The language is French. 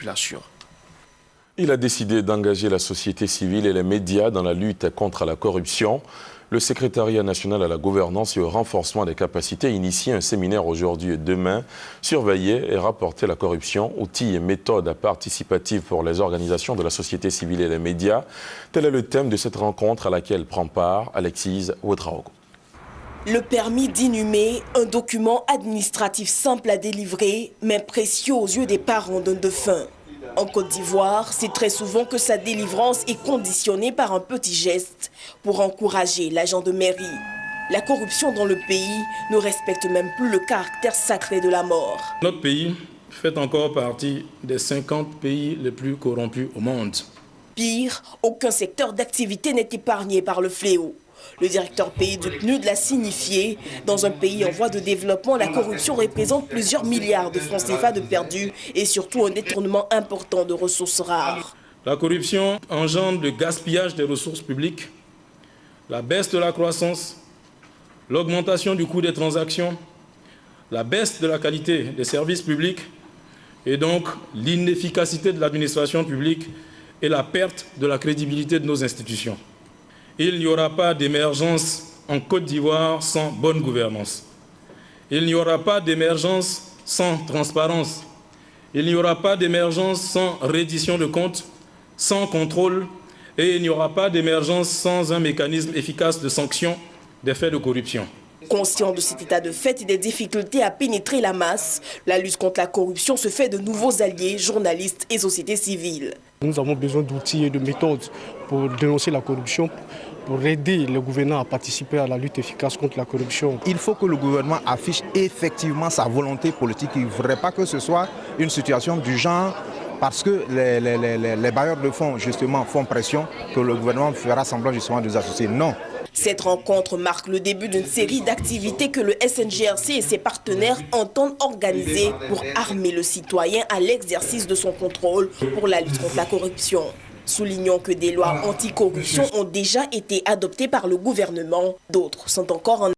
population. Il a décidé d'engager la société civile et les médias dans la lutte contre la corruption. Le secrétariat national à la gouvernance et au renforcement des capacités initie un séminaire aujourd'hui et demain. Surveiller et rapporter la corruption, outils et méthodes participatives pour les organisations de la société civile et les médias. Tel est le thème de cette rencontre à laquelle prend part Alexise Ouedraogo. Le permis d'inhumer, un document administratif simple à délivrer, mais précieux aux yeux des parents d'un défunt. En Côte d'Ivoire, c'est très souvent que sa délivrance est conditionnée par un petit geste pour encourager l'agent de mairie. La corruption dans le pays ne respecte même plus le caractère sacré de la mort. Notre pays fait encore partie des 50 pays les plus corrompus au monde. Pire, aucun secteur d'activité n'est épargné par le fléau. Le directeur pays du PNUD l'a signifié. Dans un pays en voie de développement, la corruption représente plusieurs milliards de francs CFA de perdus et surtout un détournement important de ressources rares. La corruption engendre le gaspillage des ressources publiques, la baisse de la croissance, l'augmentation du coût des transactions, la baisse de la qualité des services publics et donc l'inefficacité de l'administration publique et la perte de la crédibilité de nos institutions. Il n'y aura pas d'émergence en Côte d'Ivoire sans bonne gouvernance. Il n'y aura pas d'émergence sans transparence. Il n'y aura pas d'émergence sans reddition de comptes, sans contrôle. Et il n'y aura pas d'émergence sans un mécanisme efficace de sanction des faits de corruption. Conscient de cet état de fait et des difficultés à pénétrer la masse, la lutte contre la corruption se fait de nouveaux alliés, journalistes et société civile. Nous avons besoin d'outils et de méthodes pour dénoncer la corruption, pour aider le gouvernement à participer à la lutte efficace contre la corruption. Il faut que le gouvernement affiche effectivement sa volonté politique. Il ne faudrait pas que ce soit une situation du genre parce que les bailleurs de fonds justement font pression que le gouvernement fera semblant justement de les associer. Non. Cette rencontre marque le début d'une série d'activités que le SNGRC et ses partenaires entendent organiser pour armer le citoyen à l'exercice de son contrôle pour la lutte contre la corruption. Soulignons que des lois anticorruption ont déjà été adoptées par le gouvernement, d'autres sont encore en